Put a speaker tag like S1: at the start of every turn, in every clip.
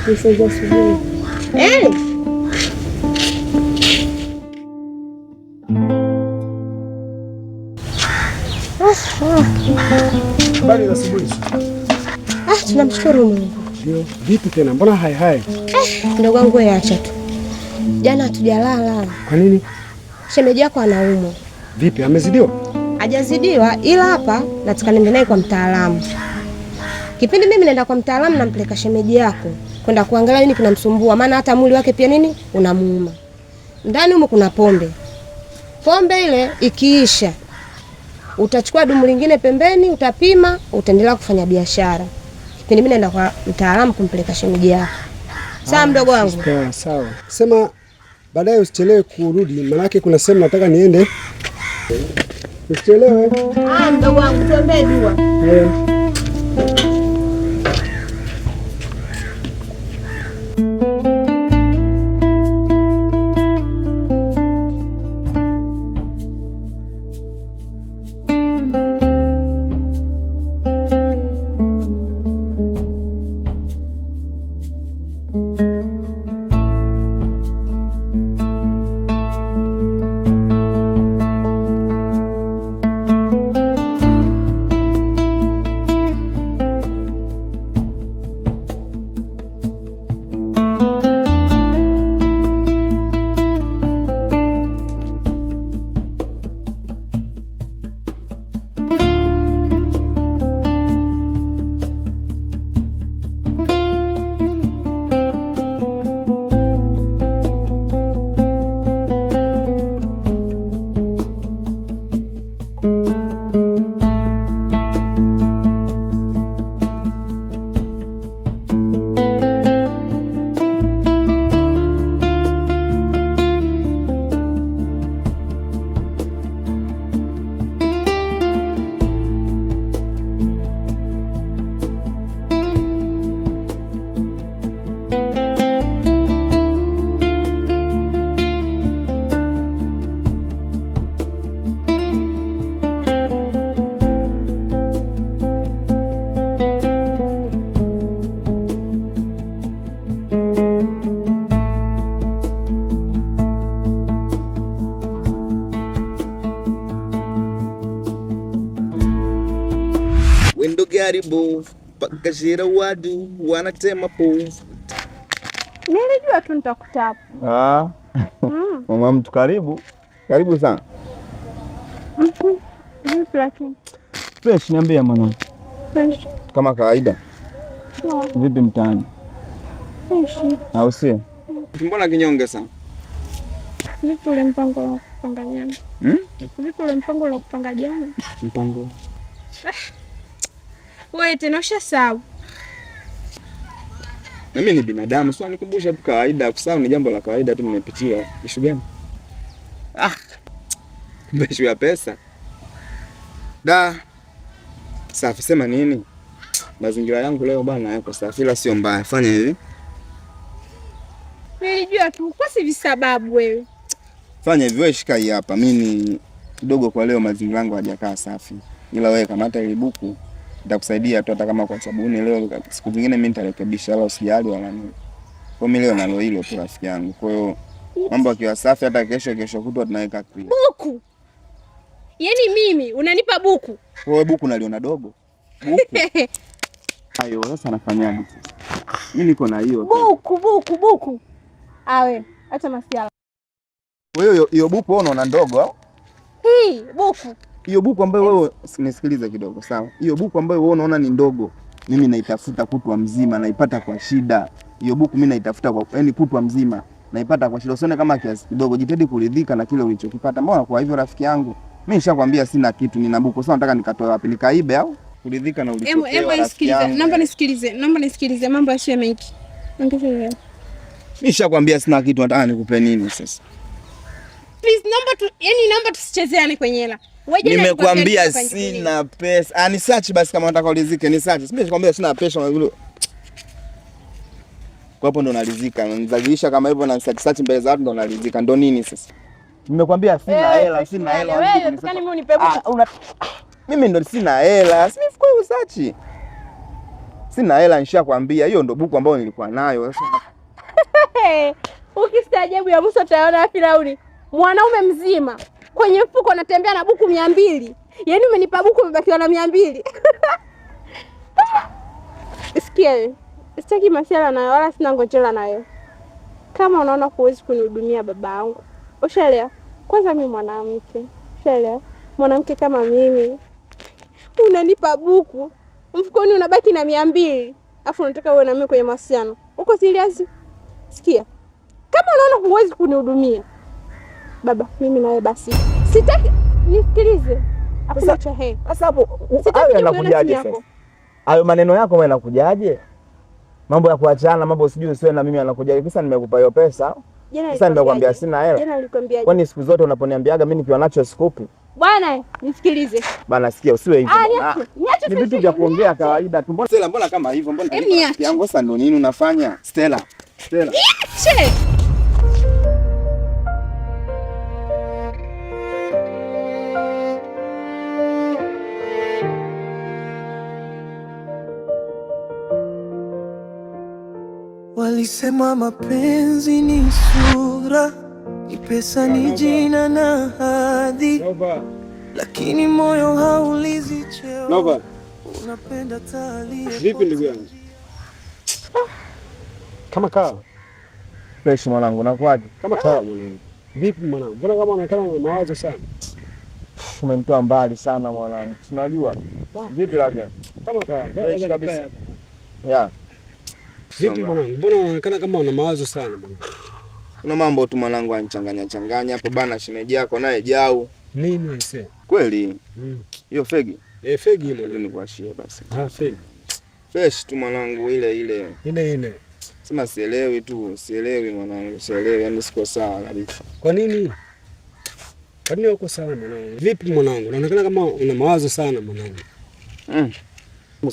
S1: Nisaidia sijui.
S2: Habari za asubuhi.
S1: Tunamshukuru Mungu.
S2: Ndio. Vipi tena? Mbona hai?
S1: Ndogo wangu acha tu. Jana hatujalala.
S2: Kwa nini?
S1: Shemeji yako anaumwa.
S2: Vipi, amezidiwa?
S1: Hajazidiwa, ila hapa nataka niende naye kwa mtaalamu. Kipindi mimi naenda kwa mtaalamu nampeleka shemeji yako kwenda kuangalia nini kinamsumbua, maana hata mwili wake pia nini unamuuma. Ndani humo kuna pombe. Pombe ile ikiisha utachukua dumu lingine pembeni, utapima, utaendelea kufanya biashara. Kipindi mimi naenda kwa mtaalamu kumpeleka shemeji yako. Sawa mdogo wangu?
S2: Sawa. Sema baadaye usichelewe kurudi, maana kuna sehemu nataka niende. Usichelewe.
S1: Mdogo wangu tuombe dua.
S3: Garibu pakashira wadu wanatema povu.
S4: Nilijua tu nitakutapa.
S3: Mama mtu karibu sana.
S4: Vipi lakini?
S3: Fresh, niambia mwana.
S4: Fresh.
S3: Kama kawaida. Vipi mtaani?
S4: Fresh.
S3: Au sio? Mbona kinyonge sana?
S4: Vipi ule mpango wa kupanga jana? Vipi ule mpango wa kupanga jana?
S3: Mpango.
S4: Wewe tena ushasahau.
S3: Mimi ni binadamu, sio nikumbusha tu kawaida, kusahau ni jambo la kawaida tu nimepitia. Ishu gani? Mbeshu ya pesa. Safi, sema nini? Mazingira yangu leo bwana yako safi, ila sio mbaya. Fanya hivi.
S4: Nilijua tu kwa si visababu wewe.
S3: Fanya hivi, wewe shika hii hapa. Mimi kidogo kwa leo mazingira yangu hajakaa safi. Ila wewe kamata ile buku. Nitakusaidia tu hata kama kwa sabuni leo, siku zingine mimi nitarekebisha, wala usijali wala nini. Kwa mimi leo nalo hilo tu rafiki yangu. Kwa hiyo mambo yakiwa safi hata kesho kutwa tunaweka clean.
S4: Buku. Yaani mimi unanipa buku.
S3: Wewe buku naliona dogo. Buku. Ayo sasa nafanyaje sasa? Mimi niko na hiyo.
S4: Buku. Awe, acha masiala.
S3: Wewe hiyo buku wewe unaona ndogo au?
S4: Hii buku.
S3: Hiyo buku ambayo wewe nisikilize kidogo, sawa? Hiyo buku ambayo wewe unaona ni ndogo, mimi naitafuta kutwa mzima, naipata kwa shida. Hiyo buku mimi naitafuta kwa kutwa mzima, naipata kwa shida. Usione kama kiasi kidogo, jitahidi kuridhika na kile ulichokipata. Mbona kwa hivyo rafiki yangu? Mimi nishakwambia sina kitu, nina buku. Sasa nataka nikatoe wapi? Nikaibe au kuridhika na ulichopewa rafiki yangu?
S4: Naomba nisikilize mambo yasiyo mengi. Ongeza.
S3: Mimi nishakwambia sina kitu, nataka nikupe nini sasa?
S4: Please, naomba tusichezeane kwenye hela.
S3: Nimekwambia sina pesa. Ni search basi kama unataka ulizike, ni search. Mimi nimekwambia sina pesa na vile. Kwa hapo ndo nalizika. Nizalisha kama hivyo na search mbele za watu ndo nalizika. Ndo nini sasa? Nimekwambia sina hela, sina hela.
S4: Wewe unataka mimi unipe buku?
S3: Mimi ndo sina hela. Simefukua usachi. Sina hela, nishakwambia. Hiyo ndo buku ambayo nilikuwa nayo.
S4: Ukistaajabu ya Musa utaona Firauni. Mwanaume mzima kwenye mfuko anatembea na buku 200. Yaani umenipa buku umebakiwa na 200. Sikia, sitaki masuala nayo wala sina ngojela nayo. Kama unaona huwezi kunihudumia babangu, ushaelewa? Kwanza mimi mwanamke, ushaelewa? Mwanamke kama mimi unanipa buku mfukoni unabaki na 200, afu unataka uwe na mimi kwenye mahusiano. Uko serious? Sikia, kama unaona huwezi kunihudumia baba, mimi nawe basi sitaki nisikilize. Hakuna cha he.
S3: Sasa hapo hayo yanakujaje sasa? Hayo maneno yako yanakujaje? Mambo ya kuachana, mambo sijui usiwe na mimi yanakujaje? Kisa nimekupa hiyo pesa. Sasa nimekwambia sina hela.
S4: Jana nilikwambiaje?
S3: Kwani siku zote unaponiambiaga mimi nikiwa nacho sikupi?
S4: Bwana, nisikilize.
S3: Bana sikia, usiwe hivyo. Ni vitu vya kuongea kawaida tu. Mbona kama hivyo? Mbona yangu sasa ndo nini unafanya? Stella.
S4: Che.
S5: Walisema mapenzi ni sura, ni pesa, ni jina na hadhi, lakini moyo haulizi cheo. Unapenda talia.
S2: Vipi ndugu yangu? Kama kawa.
S3: Fresh mwanangu, nakuaje?
S2: Kama kawa mwanangu. Vipi mwanangu? Mbona kama unaonekana na mawazo sana?
S3: Umenitoa mbali sana mwanangu. Tunajua. Vipi lakini?
S2: Kama kawa.
S3: Fresh kabisa. Yeah.
S2: Vipi mwanangu? Mbona unaonekana kama una mawazo sana mwanangu?
S3: Kuna mambo tu mwanangu anachanganya hapo bana, shemeji yako naye Jau.
S2: Nini wewe?
S3: Kweli? Hiyo fegi?
S2: Fegi mwanangu
S3: nikuashie basi.
S2: Fegi.
S3: Fresh tu mwanangu, ile. Sema sielewi mwanangu, sielewi, yani siko sawa kabisa.
S2: Kwa nini? Kwa nini uko sawa mwanangu? Vipi mwanangu? Unaonekana kama una mawazo sana mwanangu.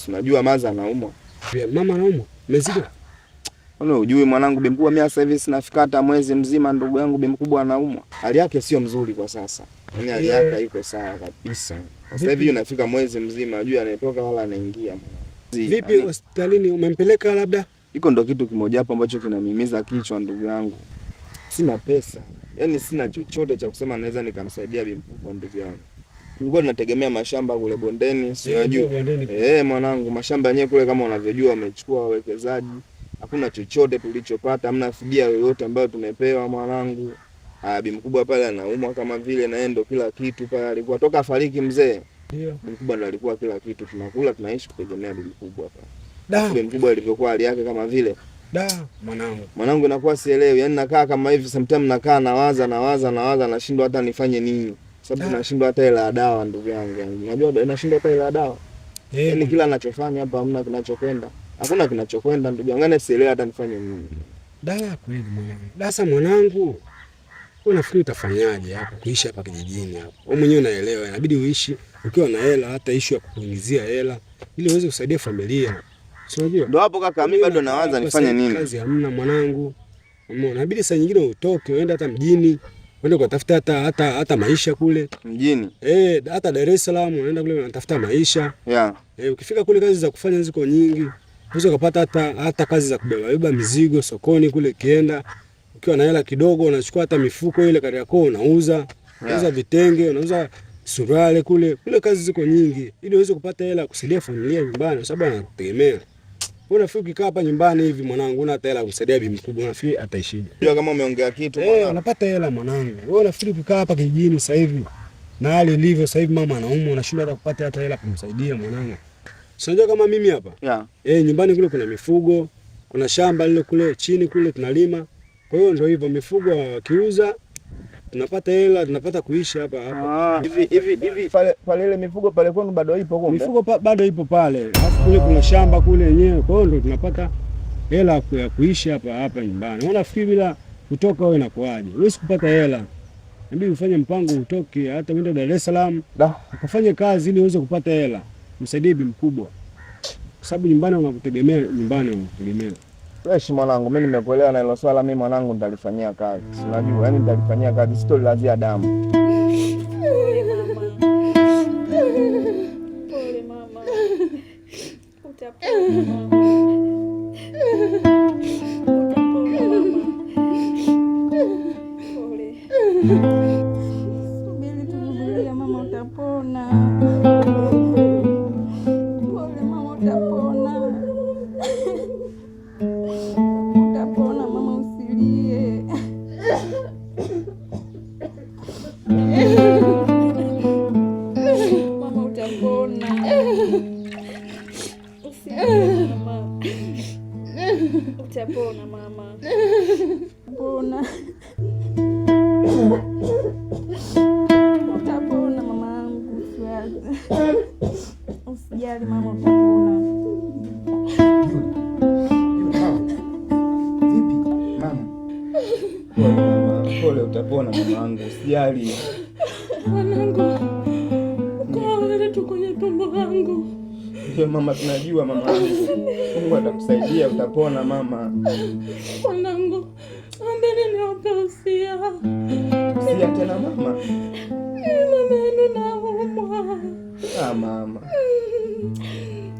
S3: Unajua maza anaumwa.
S2: Mama anaumwa? Mzigo?
S3: Wewe hujui mwanangu, bimkubwa mimi sasa hivi sinafika hata mwezi mzima, ndugu yangu bimkubwa anaumwa. Hali yake sio mzuri kwa sasa. Yaani hali yake iko sawa kabisa. Sasa hivi unafika mwezi mzima, unajua anatoka wala anaingia.
S2: Vipi hospitalini umempeleka labda?
S3: Iko ndo kitu kimoja hapo ambacho kinanimiza kichwa ndugu yangu. Sina pesa. Yaani sina chochote cha kusema naweza nikamsaidia bimkubwa ndugu yangu. Tulikuwa tunategemea mashamba kule bondeni, si unajua. Mwanangu, mashamba yenyewe kule kama unavyojua wamechukua wawekezaji. Hakuna chochote tulichopata, hamna fidia yoyote ambayo tumepewa mwanangu. Bimkubwa pale anaumwa kama vile na endo kila kitu pale, alikuwa toka fariki mzee. Ndio. Bimkubwa ndo alikuwa kila kitu, tunakula tunaishi kutegemea bimkubwa pale. Bimkubwa alivyokuwa hali yake kama vile. Mwanangu inakuwa sielewi, yani nakaa kama hivi sometimes nakaa nawaza nashindwa hata nifanye nini. Sababu nashindwa hata hela ya dawa ndugu yangu. Unajua nashindwa hata hela ya dawa. Yaani kila ninachofanya hapa hamna kinachokwenda. Hakuna kinachokwenda ndugu yangu. Ngani sielewi hata nifanye nini.
S2: Kweli mwanangu. Sasa mwanangu, unafikiri utafanyaje hapo kuishi hapa kijijini hapo? Wewe mwenyewe unaelewa, inabidi uishi ukiwa na hela, hata issue ya kukuingizia hela ili uweze kusaidia familia. Unajua?
S3: Ndio hapo kaka, mimi bado nawaza nifanye nini.
S2: Kazi hamna mwanangu. Umeona? Inabidi saa nyingine utoke uende hata mjini. Uende kutafuta hata maisha kule
S3: mjini.
S2: Hata Dar es Salaam unaenda kule unatafuta maisha.
S3: Yeah.
S2: Ukifika kule kazi za kufanya ziko nyingi. Unaweza kupata hata kazi za kubeba mizigo sokoni kule, kienda ukiwa na hela kidogo unachukua hata mifuko ile Kariakoo unauza. Unauza vitenge, unauza suruali kule. Kule kazi ziko nyingi ili uweze kupata hela kusaidia familia nyumbani kwa sababu anakutegemea. Unafikiri ukikaa hapa nyumbani hivi mwanangu una hata hela kusaidia bibi mkubwa, unafikiri ataishije?
S3: Ndio kama umeongea kitu mwanangu.
S2: Unapata hela mwanangu. Wewe unafikiri ukikaa hapa kijijini sasa hivi na hali ilivyo sasa hivi, mama anaumwa, unashindwa hata kupata hata hela kumsaidia mwanangu. Unajua kama mimi hapa?
S3: Yeah.
S2: Nyumbani kule kuna mifugo, kuna shamba lile kule chini kule tunalima. Kwa hiyo ndio hivyo, mifugo wakiuza tunapata hela, tunapata kuishi hapa.
S3: Hivi pale ile mifugo pale kwenu bado ipo kumbe?
S2: Mifugo bado ipo pale. Alafu kule kuna shamba kule yenyewe. Kwa hiyo ndio tunapata hela ya kuishi hapa nyumbani. Unafikiri bila kutoka wewe inakuaje? Huwezi kupata hela. Inabidi ufanye mpango utoke hata uende Dar es Salaam. Ukafanye kazi ili uweze kupata hela. Msaidie bibi mkubwa. Kwa sababu nyumbani unakutegemea,
S3: Fresh mwanangu, mimi nimekuelewa na hilo swala, mimi mwanangu nitalifanyia kazi. Unajua, yani nitalifanyia kazi, sitolazia damu.
S4: Pole mama. Utapona.
S6: Subiri tuvumilie mama, utapona. Pole mama, utapona. Utapona mama, usilie. Mama, utapona. Usilie mama. Utapona mama. Utapona. Utapona mamangu, usijali mama, utapona.
S3: Vipi mama? Pole mama, pole, utapona mamangu, usijali.
S6: Mwanangu, uko tu kwenye tumbo langu.
S3: Ndio mama, tunajua mamangu. Mungu atakusaidia, utapona mama.
S6: Mwanangu, ambeni niwape usia.
S3: Usia tena mama?
S6: Mama yenu naumwa.
S3: Mama.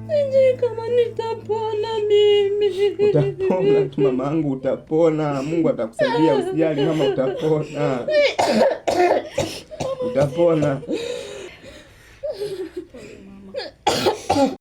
S6: Sijui kama nitapona mimi.
S3: Utapona tu mamangu, utapona. Mungu atakusaidia, usijali mama, utapona. Utapona.